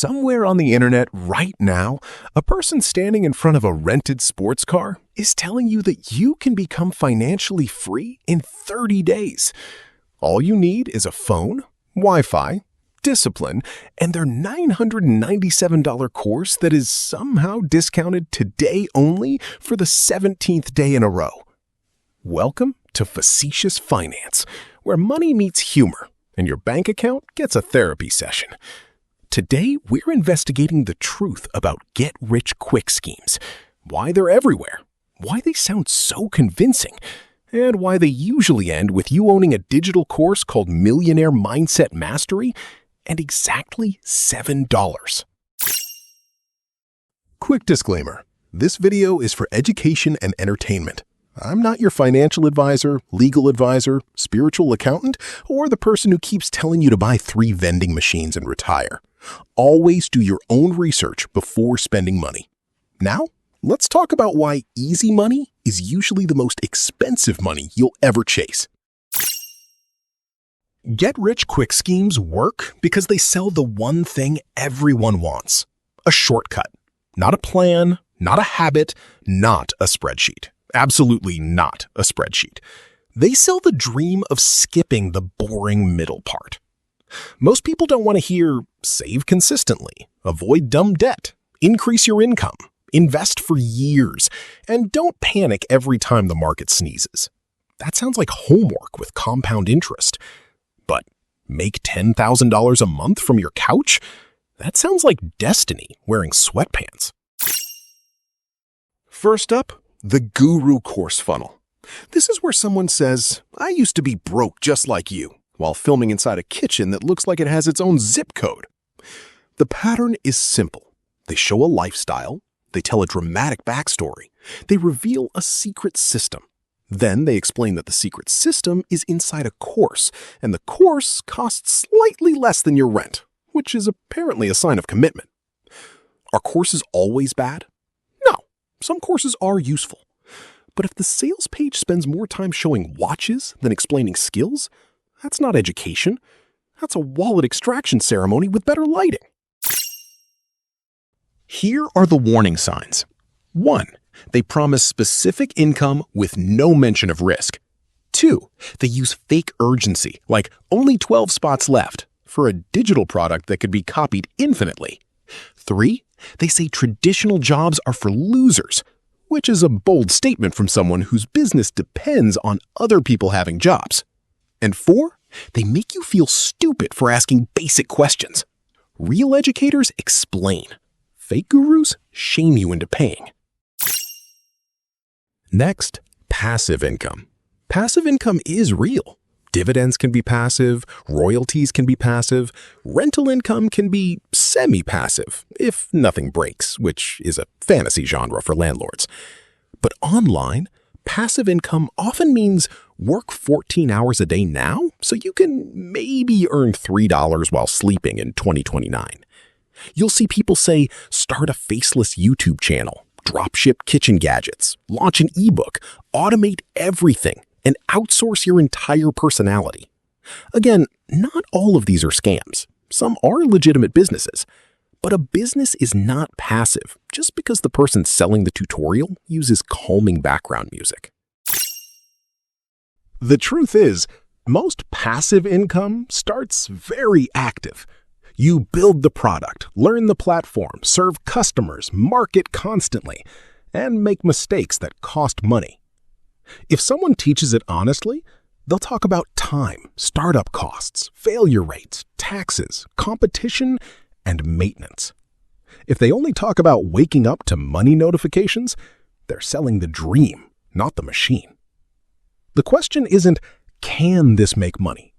Somewhere on the internet right now, a person standing in front of a rented sports car is telling you that you can become financially free in 30 days. All you need is a phone, Wi-Fi, discipline, and their $997 course that is somehow discounted today only for the 17th day in a row. Welcome to Facetious Finance, where money meets humor and your bank account gets a therapy session. Today, we're investigating the truth about get-rich-quick schemes, why they're everywhere, why they sound so convincing, and why they usually end with you owning a digital course called Millionaire Mindset Mastery and exactly $7. Quick disclaimer, this video is for education and entertainment. I'm not your financial advisor, legal advisor, spiritual accountant, or the person who keeps telling you to buy 3 vending machines and retire. Always do your own research before spending money. Now, let's talk about why easy money is usually the most expensive money you'll ever chase. Get-rich-quick schemes work because they sell the one thing everyone wants: a shortcut. Not a plan, not a habit, not a spreadsheet. Absolutely not a spreadsheet. They sell the dream of skipping the boring middle part. Most people don't want to hear, save consistently, avoid dumb debt, increase your income, invest for years, and don't panic every time the market sneezes. That sounds like homework with compound interest. But make $10,000 a month from your couch? That sounds like destiny wearing sweatpants. First up, the Guru Course Funnel. This is where someone says, I used to be broke just like you, while filming inside a kitchen that looks like it has its own zip code. The pattern is simple. They show a lifestyle, they tell a dramatic backstory, they reveal a secret system. Then they explain that the secret system is inside a course, and the course costs slightly less than your rent, which is apparently a sign of commitment. Are courses always bad? No, some courses are useful. But if the sales page spends more time showing watches than explaining skills, that's not education. That's a wallet extraction ceremony with better lighting. Here are the warning signs. 1. They promise specific income with no mention of risk. 2. They use fake urgency, like only 12 spots left, for a digital product that could be copied infinitely. 3. They say traditional jobs are for losers, which is a bold statement from someone whose business depends on other people having jobs. And 4, they make you feel stupid for asking basic questions. Real educators explain. Fake gurus shame you into paying. Next, passive income. Passive income is real. Dividends can be passive, royalties can be passive, rental income can be semi-passive, if nothing breaks, which is a fantasy genre for landlords. But online, passive income often means work 14 hours a day now, so you can maybe earn $3 while sleeping in 2029. You'll see people say, start a faceless YouTube channel, dropship kitchen gadgets, launch an ebook, automate everything, and outsource your entire personality. Again, not all of these are scams. Some are legitimate businesses. But a business is not passive just because the person selling the tutorial uses calming background music. The truth is, most passive income starts very active. You build the product, learn the platform, serve customers, market constantly, and make mistakes that cost money. If someone teaches it honestly, they'll talk about time, startup costs, failure rates, taxes, competition, and maintenance. If they only talk about waking up to money notifications, they're selling the dream, not the machine. The question isn't, can this make money?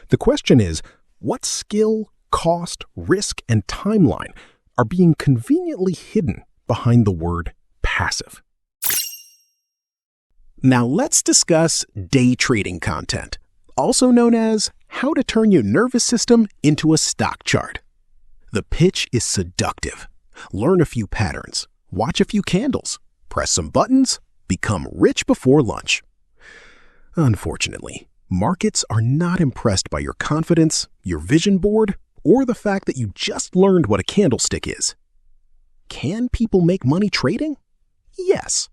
The question is, what skill, cost, risk, and timeline are being conveniently hidden behind the word passive? Now let's discuss day trading content, also known as how to turn your nervous system into a stock chart. The pitch is seductive. Learn a few patterns, watch a few candles, press some buttons, become rich before lunch. Unfortunately, markets are not impressed by your confidence, your vision board, or the fact that you just learned what a candlestick is. Can people make money trading? Yes.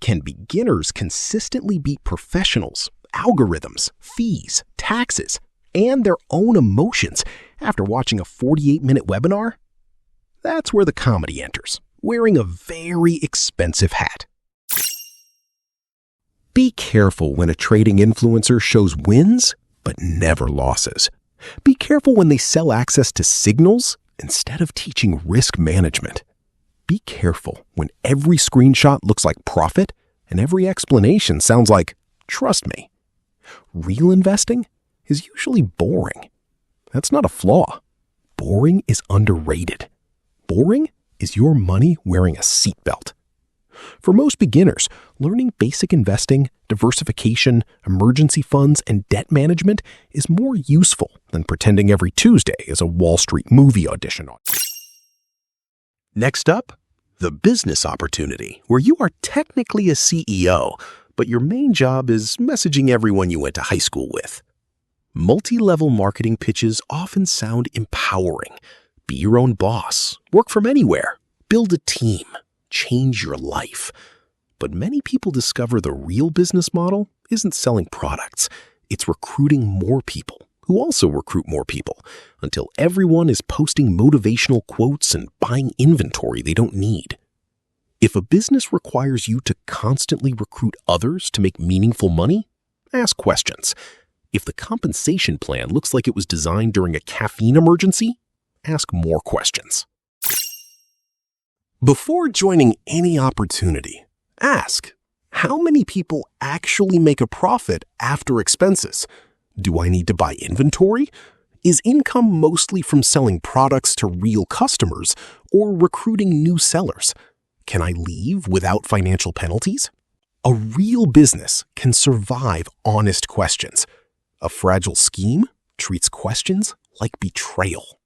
Can beginners consistently beat professionals, algorithms, fees, taxes, and their own emotions after watching a 48-minute webinar? That's where the comedy enters, wearing a very expensive hat. Be careful when a trading influencer shows wins, but never losses. Be careful when they sell access to signals instead of teaching risk management. Be careful when every screenshot looks like profit and every explanation sounds like, "Trust me." Real investing is usually boring. That's not a flaw. Boring is underrated. Boring is your money wearing a seatbelt. For most beginners, learning basic investing, diversification, emergency funds, and debt management is more useful than pretending every Tuesday is a Wall Street movie audition. Next up, the business opportunity, where you are technically a CEO, but your main job is messaging everyone you went to high school with. Multi-level marketing pitches often sound empowering. Be your own boss, work from anywhere, build a team, change your life. But many people discover the real business model isn't selling products. It's recruiting more people who also recruit more people until everyone is posting motivational quotes and buying inventory they don't need. If a business requires you to constantly recruit others to make meaningful money, ask questions. If the compensation plan looks like it was designed during a caffeine emergency, ask more questions. Before joining any opportunity, ask, how many people actually make a profit after expenses? Do I need to buy inventory? Is income mostly from selling products to real customers or recruiting new sellers? Can I leave without financial penalties? A real business can survive honest questions. A fragile scheme treats questions like betrayal.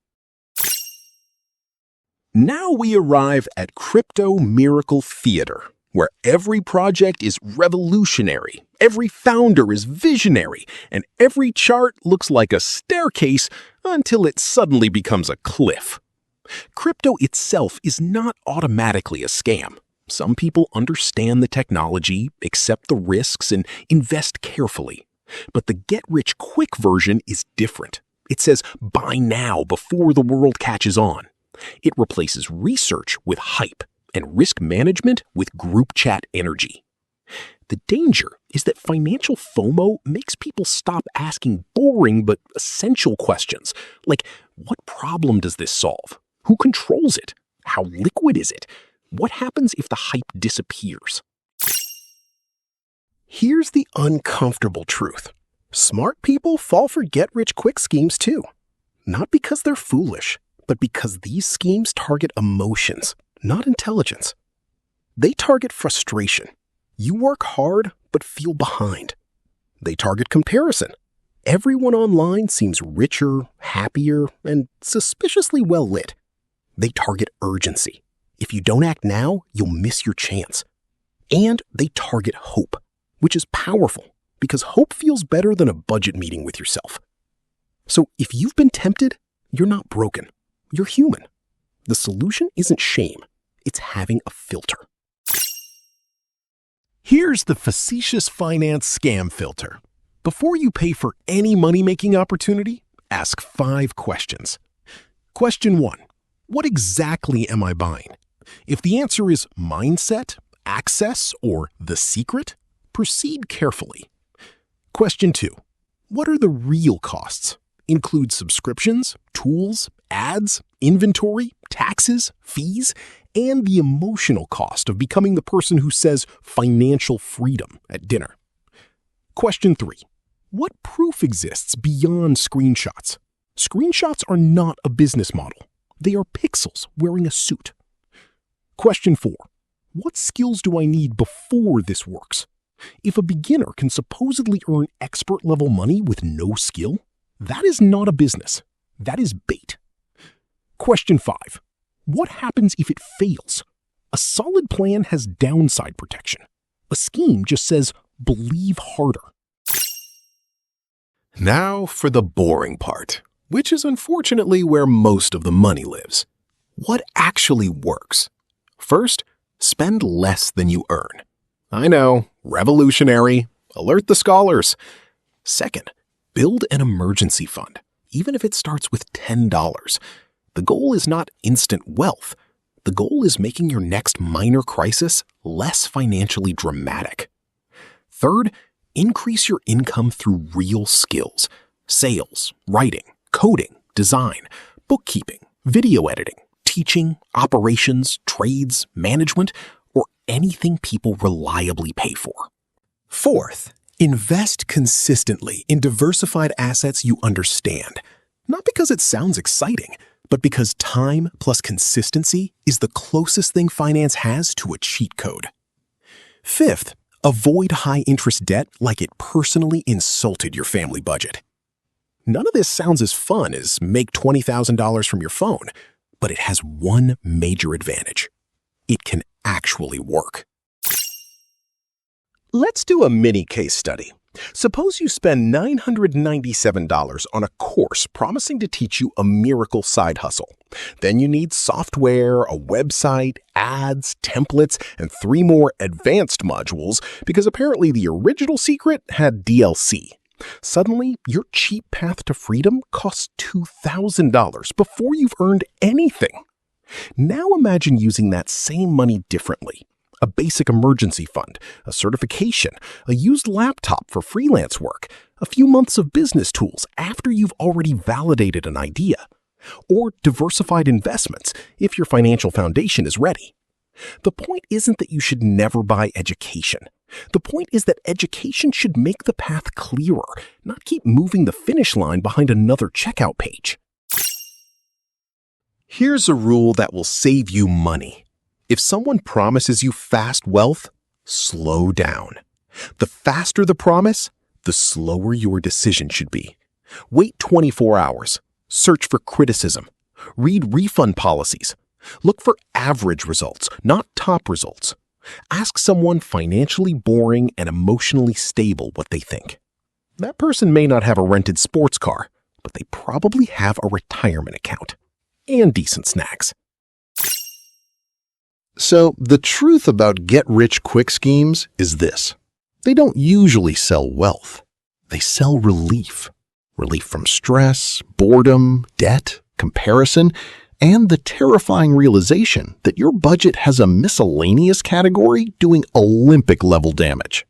Now we arrive at Crypto Miracle Theater, where every project is revolutionary, every founder is visionary, and every chart looks like a staircase until it suddenly becomes a cliff. Crypto itself is not automatically a scam. Some people understand the technology, accept the risks, and invest carefully. But the get-rich-quick version is different. It says, buy now before the world catches on. It replaces research with hype and risk management with group chat energy. The danger is that financial FOMO makes people stop asking boring but essential questions, like, what problem does this solve? Who controls it? How liquid is it? What happens if the hype disappears? Here's the uncomfortable truth. Smart people fall for get-rich-quick schemes too. Not because they're foolish, but because these schemes target emotions, not intelligence. They target frustration. You work hard, but feel behind. They target comparison. Everyone online seems richer, happier, and suspiciously well-lit. They target urgency. If you don't act now, you'll miss your chance. And they target hope, which is powerful because hope feels better than a budget meeting with yourself. So if you've been tempted, you're not broken. You're human. The solution isn't shame. It's having a filter. Here's the Facetious Finance scam filter. Before you pay for any money-making opportunity, ask 5 questions. Question 1. What exactly am I buying? If the answer is mindset, access, or the secret, proceed carefully. Question 2. What are the real costs? Include subscriptions, tools, ads, inventory, taxes, fees, and the emotional cost of becoming the person who says financial freedom at dinner. Question 3. What proof exists beyond screenshots? Screenshots are not a business model. They are pixels wearing a suit. Question 4. What skills do I need before this works? If a beginner can supposedly earn expert-level money with no skill, that is not a business. That is bait. Question 5. What happens if it fails? A solid plan has downside protection. A scheme just says, believe harder. Now for the boring part. which is unfortunately where most of the money lives. What actually works? First, spend less than you earn. I know, revolutionary. Alert the scholars. Second, build an emergency fund, even if it starts with $10. The goal is not instant wealth. The goal is making your next minor crisis less financially dramatic. Third, increase your income through real skills: sales, writing, coding, design, bookkeeping, video editing, teaching, operations, trades, management, or anything people reliably pay for. Fourth, invest consistently in diversified assets you understand, not because it sounds exciting, but because time plus consistency is the closest thing finance has to a cheat code. Fifth, avoid high-interest debt like it personally insulted your family budget. None of this sounds as fun as make $20,000 from your phone, but it has one major advantage. It can actually work. Let's do a mini case study. Suppose you spend $997 on a course promising to teach you a miracle side hustle. Then you need software, a website, ads, templates, and 3 more advanced modules because apparently the original secret had DLC. Suddenly, your cheap path to freedom costs $2,000 before you've earned anything. Now imagine using that same money differently. A basic emergency fund, a certification, a used laptop for freelance work, a few months of business tools after you've already validated an idea, or diversified investments if your financial foundation is ready. The point isn't that you should never buy education. The point is that education should make the path clearer, not keep moving the finish line behind another checkout page. Here's a rule that will save you money. If someone promises you fast wealth, slow down. The faster the promise, the slower your decision should be. Wait 24 hours. Search for criticism. Read refund policies. Look for average results, not top results. Ask someone financially boring and emotionally stable what they think. That person may not have a rented sports car, but they probably have a retirement account and decent snacks. So the truth about get-rich-quick schemes is this. They don't usually sell wealth. They sell relief. Relief from stress, boredom, debt, comparison, and the terrifying realization that your budget has a miscellaneous category doing Olympic-level damage.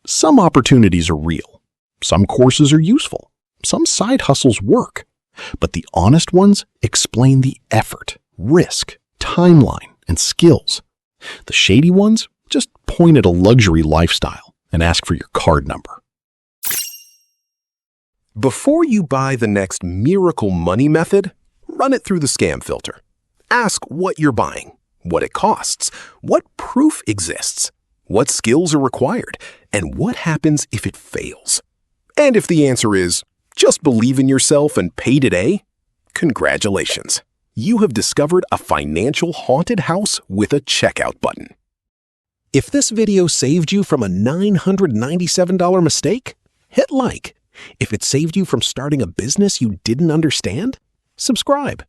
Some opportunities are real. Some courses are useful. Some side hustles work. But the honest ones explain the effort, risk, timeline, and skills. The shady ones just point at a luxury lifestyle and ask for your card number. Before you buy the next miracle money method, run it through the scam filter. Ask what you're buying, what it costs, what proof exists, what skills are required, and what happens if it fails. And if the answer is, just believe in yourself and pay today, congratulations. You have discovered a financial haunted house with a checkout button. If this video saved you from a $997 mistake, hit like. If it saved you from starting a business you didn't understand, subscribe.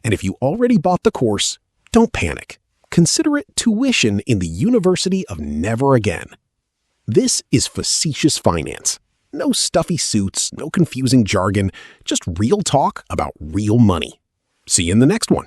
And if you already bought the course, don't panic. Consider it tuition in the University of Never Again. This is Facetious Finance. No stuffy suits, no confusing jargon, just real talk about real money. See you in the next one.